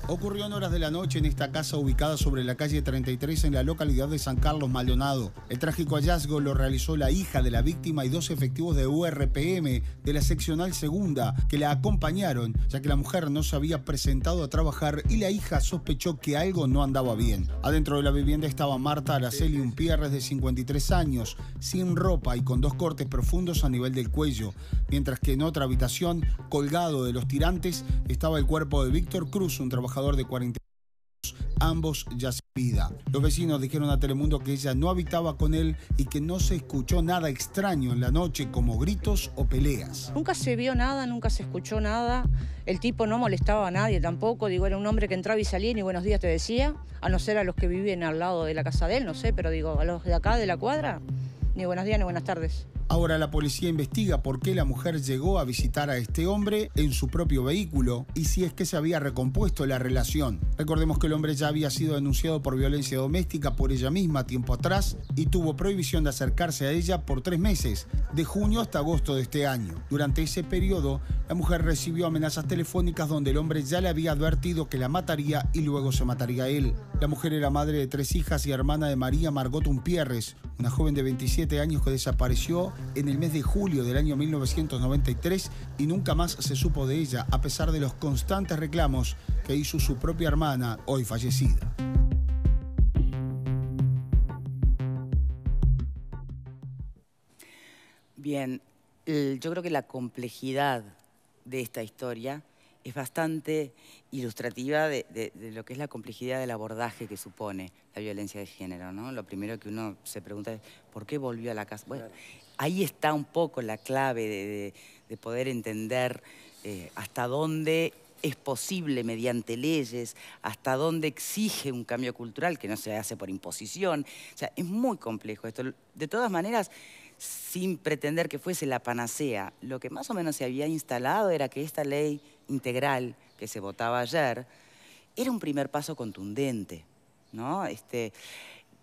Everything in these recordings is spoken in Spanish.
Ocurrió en horas de la noche en esta casa ubicada sobre la calle 33 en la localidad de San Carlos, Maldonado. El trágico hallazgo lo realizó la hija de la víctima y 2 efectivos de URPM de la seccional segunda que la acompañaron, ya que la mujer no se había presentado a trabajar y la hija sospechó que algo no andaba bien. Adentro de la vivienda estaba Marta Araceli Umpierres, de 53 años, sin ropa y con 2 cortes profundos a nivel del cuello, mientras que en otra habitación, colgado de los tirantes, estaba el cuerpo de Víctor Cruz, un trabajador de 40 años, ambos ya sin vida. Los vecinos dijeron a Telemundo que ella no habitaba con él y que no se escuchó nada extraño en la noche, como gritos o peleas. Nunca se vio nada, nunca se escuchó nada. El tipo no molestaba a nadie tampoco. Digo, era un hombre que entraba y salía y ni buenos días te decía. A no ser a los que viven al lado de la casa de él, no sé, pero digo, a los de acá, de la cuadra, ni buenos días ni buenas tardes. Ahora la policía investiga por qué la mujer llegó a visitar a este hombre en su propio vehículo y si es que se había recompuesto la relación. Recordemos que el hombre ya había sido denunciado por violencia doméstica por ella misma tiempo atrás y tuvo prohibición de acercarse a ella por 3 meses, de junio hasta agosto de este año. Durante ese periodo, la mujer recibió amenazas telefónicas donde el hombre ya le había advertido que la mataría y luego se mataría a él. La mujer era madre de 3 hijas y hermana de María Margot Umpierres, una joven de 27 años que desapareció en el mes de julio del año 1993 y nunca más se supo de ella, a pesar de los constantes reclamos que hizo su propia hermana, hoy fallecida. Bien, yo creo que la complejidad de esta historia es bastante ilustrativa de lo que es la complejidad del abordaje que supone la violencia de género, ¿no? Lo primero que uno se pregunta es, ¿por qué volvió a la casa? Bueno, ahí está un poco la clave de poder entender hasta dónde es posible mediante leyes, hasta dónde exige un cambio cultural que no se hace por imposición. O sea, es muy complejo esto. De todas maneras, sin pretender que fuese la panacea, lo que más o menos se había instalado era que esta ley integral que se votaba ayer era un primer paso contundente, ¿no?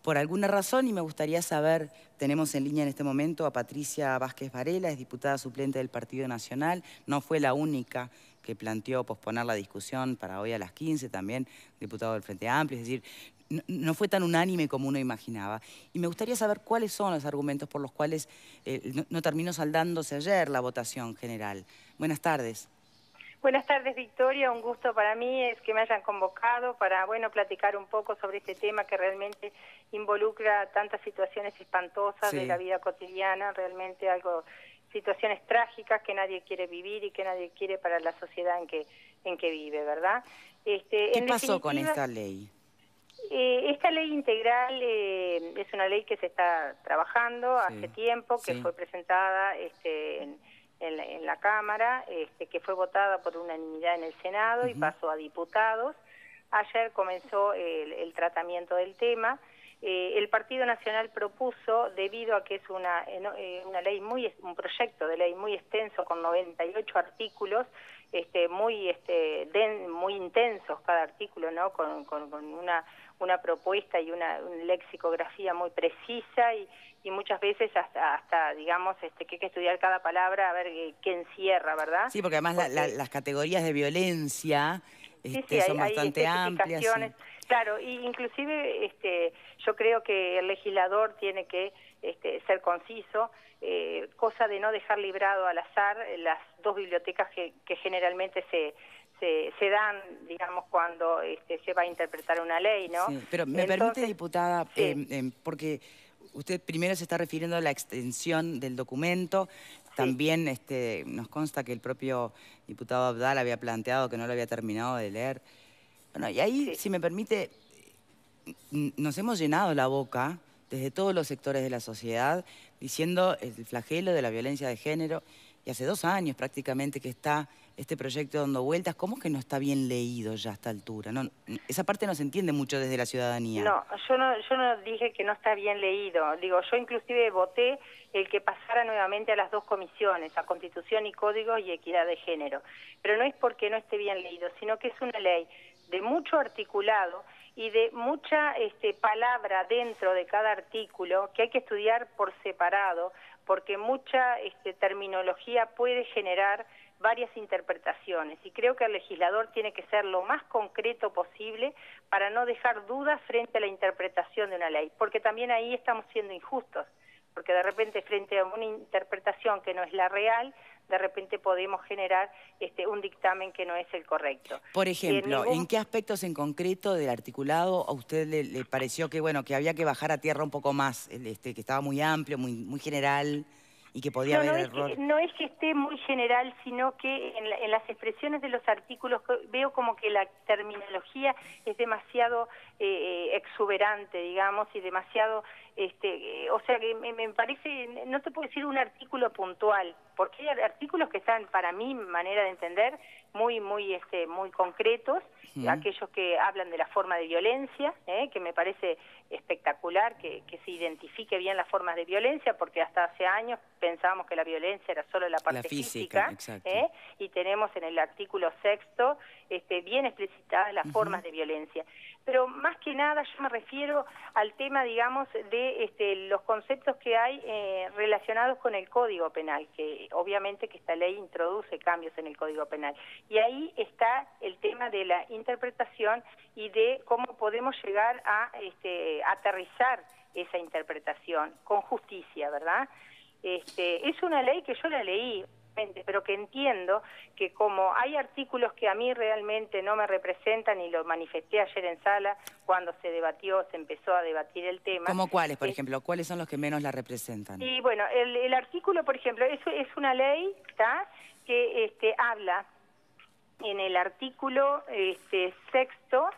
Por alguna razón, y me gustaría saber, tenemos en línea en este momento a Patricia Vázquez Varela, es diputada suplente del Partido Nacional, no fue la única que planteó posponer la discusión para hoy a las 15, también diputado del Frente Amplio, es decir, no fue tan unánime como uno imaginaba. Y me gustaría saber cuáles son los argumentos por los cuales no terminó saldándose ayer la votación general. Buenas tardes. Buenas tardes, Victoria. Un gusto para mí es que me hayan convocado para, platicar un poco sobre este tema que realmente involucra tantas situaciones espantosas de la vida cotidiana, realmente situaciones trágicas que nadie quiere vivir y que nadie quiere para la sociedad en que vive, ¿verdad? ¿Qué pasó con esta ley? Esta ley integral es una ley que se está trabajando hace tiempo, que fue presentada en la Cámara, que fue votada por unanimidad en el Senado y pasó a diputados. Ayer comenzó el tratamiento del tema. El Partido Nacional propuso, debido a que es una ley un proyecto de ley muy extenso con 98 artículos, muy intensos cada artículo, ¿no? Con una propuesta y una lexicografía muy precisa y muchas veces hasta digamos, que hay que estudiar cada palabra a ver qué encierra, ¿verdad? Sí, porque además las categorías de violencia son bastante amplias. Claro, y inclusive yo creo que el legislador tiene que ser conciso, cosa de no dejar librado al azar las 2 bibliotecas que generalmente se dan, digamos, cuando se va a interpretar una ley, ¿no? Sí, pero me permite, diputada, porque usted primero se está refiriendo a la extensión del documento, también nos consta que el propio diputado Abdal había planteado que no lo había terminado de leer. Bueno, y ahí, si me permite, nos hemos llenado la boca desde todos los sectores de la sociedad diciendo el flagelo de la violencia de género, y hace 2 años prácticamente que está este proyecto dando vueltas. ¿Cómo que no está bien leído ya a esta altura? No, esa parte no se entiende mucho desde la ciudadanía. No, yo no dije que no está bien leído. Digo, yo inclusive voté el que pasara nuevamente a las 2 comisiones, a Constitución y Códigos y Equidad de Género. Pero no es porque no esté bien leído, sino que es una ley de mucho articulado y de mucha palabra dentro de cada artículo que hay que estudiar por separado, porque mucha terminología puede generar varias interpretaciones y creo que el legislador tiene que ser lo más concreto posible para no dejar dudas frente a la interpretación de una ley, porque también ahí estamos siendo injustos, porque de repente frente a una interpretación que no es la real, de repente podemos generar un dictamen que no es el correcto. Por ejemplo, ¿en qué aspectos en concreto del articulado a usted le pareció que, bueno, que había que bajar a tierra un poco más, que estaba muy amplio, muy general y que podía haber error? No es que esté muy general, sino que en las expresiones de los artículos veo como que la terminología es demasiado exuberante, digamos, y demasiado... o sea que me parece, no te puedo decir un artículo puntual, porque hay artículos que están, para mi manera de entender, muy concretos, aquellos que hablan de la forma de violencia, que me parece espectacular que se identifique bien las formas de violencia, porque hasta hace años pensábamos que la violencia era solo la parte física, y tenemos en el artículo 6º bien explicitadas las formas de violencia. Pero más que nada yo me refiero al tema, digamos, de los conceptos que hay relacionados con el Código Penal, que obviamente que esta ley introduce cambios en el Código Penal. Y ahí está el tema de la interpretación y de cómo podemos llegar a aterrizar esa interpretación con justicia, ¿verdad? Es una ley que yo la leí, pero que entiendo que como hay artículos que a mí realmente no me representan, y lo manifesté ayer en sala cuando se empezó a debatir el tema. ¿Cómo cuáles, por ejemplo? ¿Cuáles son los que menos la representan? Y bueno, el artículo, por ejemplo, es una ley, ¿tá?, que habla en el artículo 6º,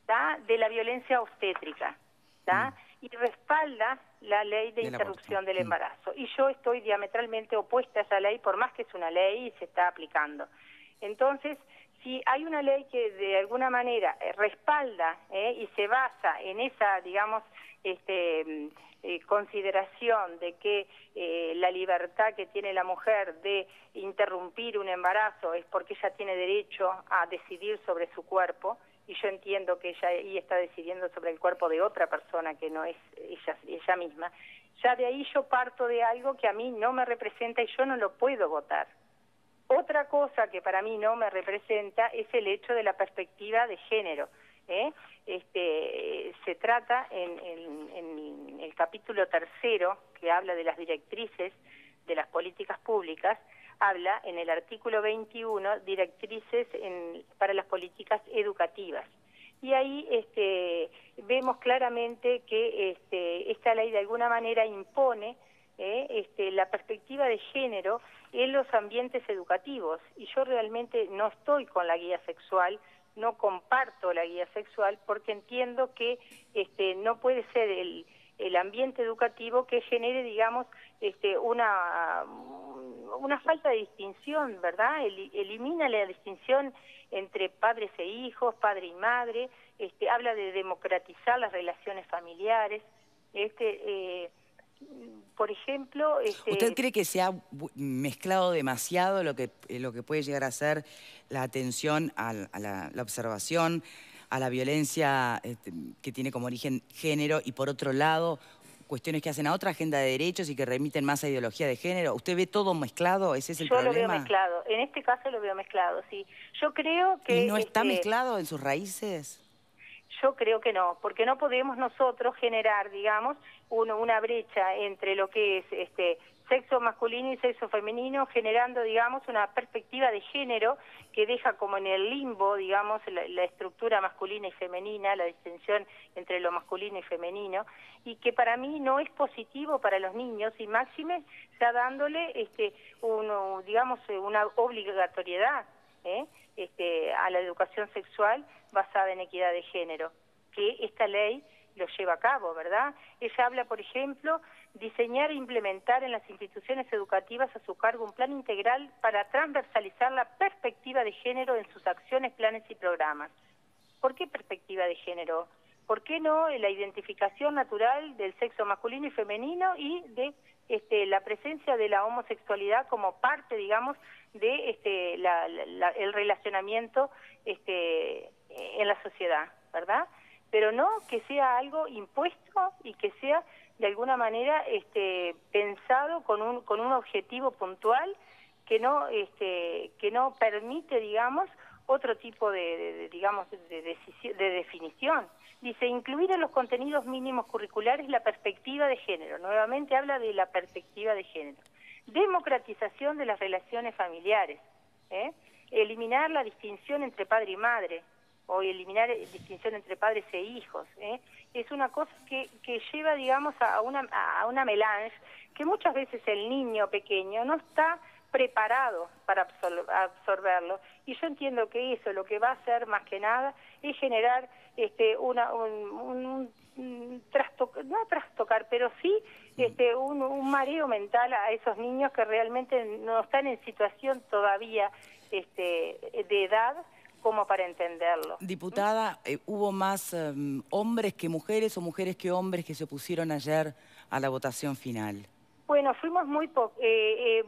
¿tá?, de la violencia obstétrica, ¿tá?, y respalda la ley de interrupción del embarazo. Y yo estoy diametralmente opuesta a esa ley, por más que es una ley y se está aplicando. Entonces, si hay una ley que de alguna manera respalda y se basa en esa, digamos, consideración de que la libertad que tiene la mujer de interrumpir un embarazo es porque ella tiene derecho a decidir sobre su cuerpo, y yo entiendo que ella ahí está decidiendo sobre el cuerpo de otra persona que no es ella misma, ya de ahí yo parto de algo que a mí no me representa y yo no lo puedo votar. Otra cosa que para mí no me representa es el hecho de la perspectiva de género. Se trata en el capítulo 3º, que habla de las directrices de las políticas públicas, habla en el artículo 21 directrices para las políticas educativas. Y ahí vemos claramente que esta ley de alguna manera impone la perspectiva de género en los ambientes educativos. Y yo realmente no estoy con la guía sexual, no comparto la guía sexual, porque entiendo que no puede ser el ambiente educativo que genere, digamos, una falta de distinción, ¿verdad? Elimina la distinción entre padres e hijos, padre y madre, habla de democratizar las relaciones familiares, por ejemplo... ¿Usted cree que se ha mezclado demasiado lo que puede llegar a ser la atención a la observación, a la violencia que tiene como origen género, y por otro lado cuestiones que hacen a otra agenda de derechos y que remiten más a ideología de género? ¿Usted ve todo mezclado? ¿Ese es el problema? Yo lo veo mezclado, en este caso lo veo mezclado, sí. Yo creo que... ¿Y no está mezclado en sus raíces? Yo creo que no, porque no podemos nosotros generar, digamos, una brecha entre lo que es sexo masculino y sexo femenino, generando, digamos, una perspectiva de género que deja como en el limbo, digamos, la estructura masculina y femenina, la distinción entre lo masculino y femenino, y que para mí no es positivo para los niños, y máxime está dándole digamos, una obligatoriedad a la educación sexual basada en equidad de género, que esta ley lo lleva a cabo, ¿verdad? Ella habla, por ejemplo, diseñar e implementar en las instituciones educativas a su cargo un plan integral para transversalizar la perspectiva de género en sus acciones, planes y programas. ¿Por qué perspectiva de género? ¿Por qué no la identificación natural del sexo masculino y femenino y de la presencia de la homosexualidad como parte, digamos, de el relacionamiento en la sociedad, ¿verdad? Pero no que sea algo impuesto y que sea de alguna manera pensado con un objetivo puntual que no permite, digamos, otro tipo de definición. Dice, incluir en los contenidos mínimos curriculares la perspectiva de género. Nuevamente habla de la perspectiva de género. Democratización de las relaciones familiares. Eliminar la distinción entre padre y madre, o eliminar distinción entre padres e hijos. Es una cosa que lleva, digamos, a una melange que muchas veces el niño pequeño no está preparado para absorberlo, y yo entiendo que eso lo que va a hacer más que nada es generar no trastocar, pero sí un mareo mental a esos niños que realmente no están en situación todavía de edad como para entenderlo. Diputada, ¿hubo más hombres que mujeres o mujeres que hombres que se opusieron ayer a la votación final? Bueno, fuimos muy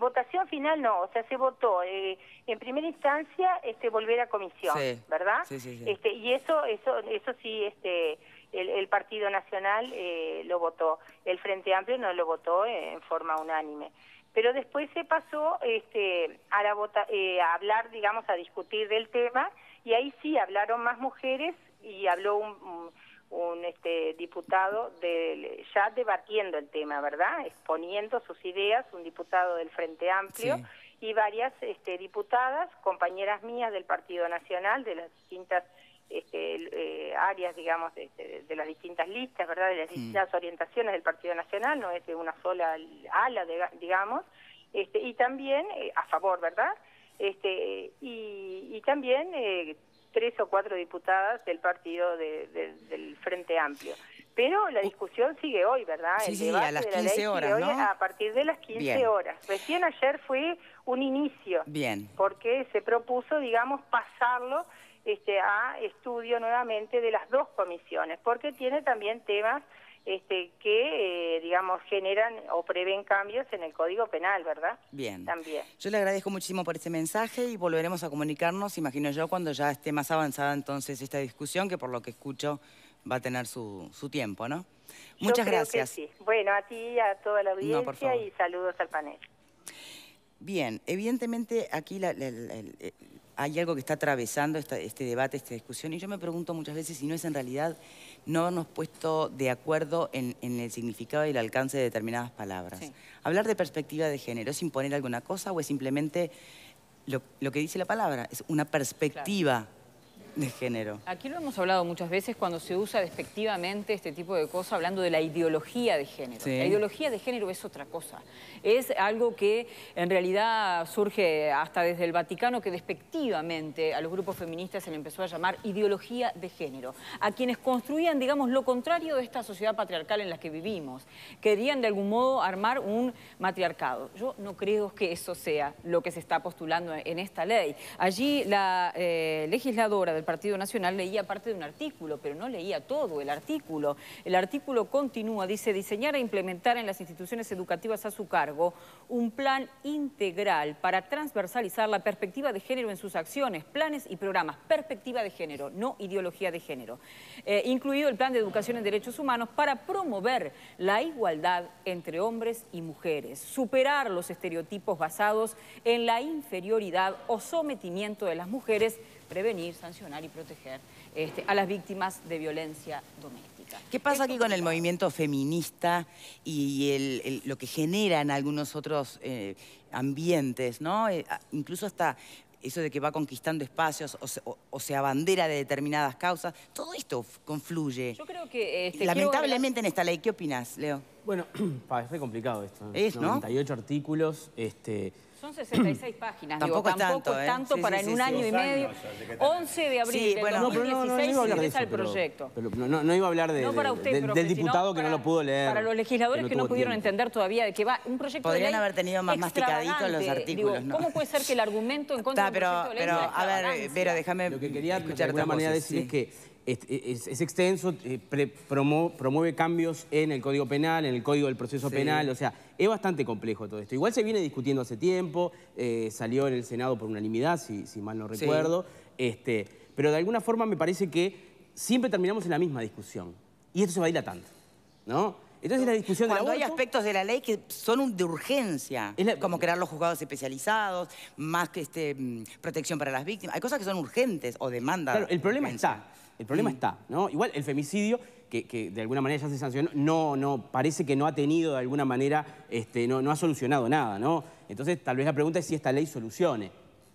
votación final no, o sea, se votó en primera instancia volver a comisión, sí, ¿verdad? Sí, sí, sí. Y eso sí, el Partido Nacional lo votó, el Frente Amplio no lo votó en forma unánime. Pero después se pasó a hablar, digamos, a discutir del tema, y ahí sí hablaron más mujeres y habló un diputado ya debatiendo el tema, ¿verdad? Exponiendo sus ideas, un diputado del Frente Amplio, sí, y varias diputadas, compañeras mías del Partido Nacional, de las distintas áreas, digamos, de las distintas listas, ¿verdad? De las distintas orientaciones del Partido Nacional, no es de una sola ala, digamos, y también a favor, ¿verdad? Y también 3 o 4 diputadas del partido del Frente Amplio. Pero la discusión sigue hoy, ¿verdad? Sí, el sí, debate a las de la 15 ley horas, sigue hoy ¿no? a partir de las 15 Bien. horas. Recién ayer fue un inicio. Bien. Porque se propuso, digamos, pasarlo a estudio nuevamente de las 2 comisiones, porque tiene también temas que, digamos, generan o prevén cambios en el Código Penal, ¿verdad? Bien. También. Yo le agradezco muchísimo por este mensaje y volveremos a comunicarnos, imagino yo, cuando ya esté más avanzada entonces esta discusión, que por lo que escucho va a tener su tiempo, ¿no? Muchas gracias. Que sí. Bueno, a ti y a toda la audiencia, y saludos al panel. Bien, evidentemente aquí hay algo que está atravesando este debate, esta discusión, y yo me pregunto muchas veces si no es en realidad no habernos puesto de acuerdo en el significado y el alcance de determinadas palabras. Sí. Hablar de perspectiva de género, ¿es imponer alguna cosa o es simplemente lo que dice la palabra? Es una perspectiva, claro, de género. Aquí lo hemos hablado muchas veces cuando se usa despectivamente este tipo de cosas, hablando de la ideología de género. Sí. La ideología de género es otra cosa. Es algo que en realidad surge hasta desde el Vaticano, que despectivamente a los grupos feministas se le empezó a llamar ideología de género. A quienes construían, digamos, lo contrario de esta sociedad patriarcal en la que vivimos. Querían de algún modo armar un matriarcado. Yo no creo que eso sea lo que se está postulando en esta ley. Allí la legisladora del Partido Nacional leía parte de un artículo, pero no leía todo el artículo. El artículo continúa, dice: diseñar e implementar en las instituciones educativas a su cargo un plan integral para transversalizar la perspectiva de género en sus acciones, planes y programas. Perspectiva de género, no ideología de género. Incluido el Plan de Educación en Derechos Humanos para promover la igualdad entre hombres y mujeres, superar los estereotipos basados en la inferioridad o sometimiento de las mujeres, prevenir, sancionar y proteger a las víctimas de violencia doméstica. ¿Qué pasa aquí con el movimiento feminista y lo que genera en algunos otros ambientes, ¿no? Incluso hasta eso de que va conquistando espacios o se abandera de determinadas causas. Todo esto confluye. Yo creo que... lamentablemente en esta ley. ¿Qué opinas, Leo? Bueno, es re complicado esto. Es, ¿no? 98 artículos, Son 66 páginas, tampoco digo, tampoco es tanto sí, para sí, en un año y medio. 11 de abril del 2016 no ingresa el proyecto. Pero no iba a hablar del diputado que no lo pudo leer. Para los legisladores que no pudieron entender todavía de qué va un proyecto Podrían de ley haber tenido más masticaditos los artículos, digo, ¿no? ¿Cómo puede ser que el argumento en contra de un proyecto de ley sea a ver, Vero, déjame lo que quería escuchar de alguna manera decir es que es extenso, promueve cambios en el Código Penal, en el Código del Proceso Penal, o sea, es bastante complejo todo esto. Igual se viene discutiendo hace tiempo, salió en el Senado por unanimidad, si mal no recuerdo, pero de alguna forma me parece que siempre terminamos en la misma discusión, y esto se va dilatando, ¿no? Entonces la discusión del Cuando aborto... hay aspectos de la ley que son de urgencia, como crear los juzgados especializados, más que protección para las víctimas. Hay cosas que son urgentes o demandan. Claro, el problema está. El problema está, ¿no? Igual el femicidio, que de alguna manera ya se sancionó, parece que no ha tenido de alguna manera, no ha solucionado nada, ¿no? Entonces tal vez la pregunta es si esta ley solucione.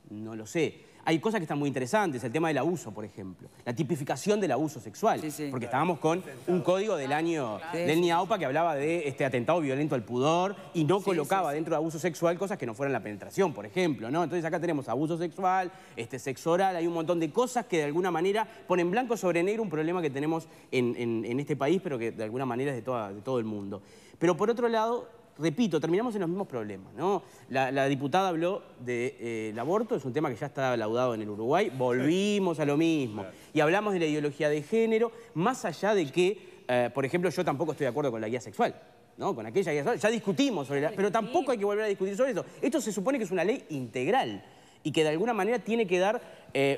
No lo sé. Hay cosas que están muy interesantes, el tema del abuso, por ejemplo. La tipificación del abuso sexual. Porque estábamos con un código del año del NIAOPA que hablaba de atentado violento al pudor y no colocaba dentro de abuso sexual cosas que no fueran la penetración, por ejemplo, ¿no? Entonces acá tenemos abuso sexual, sexo oral, hay un montón de cosas que de alguna manera ponen blanco sobre negro un problema que tenemos en este país, pero que de alguna manera es de todo el mundo. Pero por otro lado, repito, terminamos en los mismos problemas, ¿no? La diputada habló del aborto, es un tema que ya está laudado en el Uruguay, volvimos a lo mismo. Y hablamos de la ideología de género, más allá de que, por ejemplo, yo tampoco estoy de acuerdo con la guía sexual, ¿no? Con aquella guía sexual, ya discutimos sobre pero tampoco hay que volver a discutir sobre eso. Esto se supone que es una ley integral y que de alguna manera tiene que dar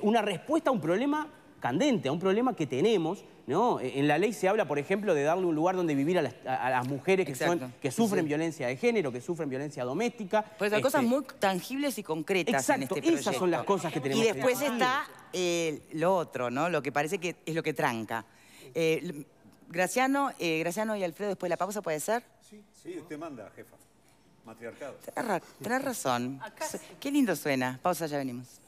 una respuesta a un problema candente, a un problema que tenemos, ¿no? En la ley se habla, por ejemplo, de darle un lugar donde vivir a las mujeres que sufren violencia de género, que sufren violencia doméstica. Pues hay cosas muy tangibles y concretas en este proyecto. Esas son las cosas que tenemos que discutir. Y después está lo otro, ¿no? Lo que parece que es lo que tranca. Graciano y Alfredo, después de la pausa, ¿puede ser? Sí, usted manda, jefa. Matriarcado. Tenés razón. Qué lindo suena. Pausa, ya venimos.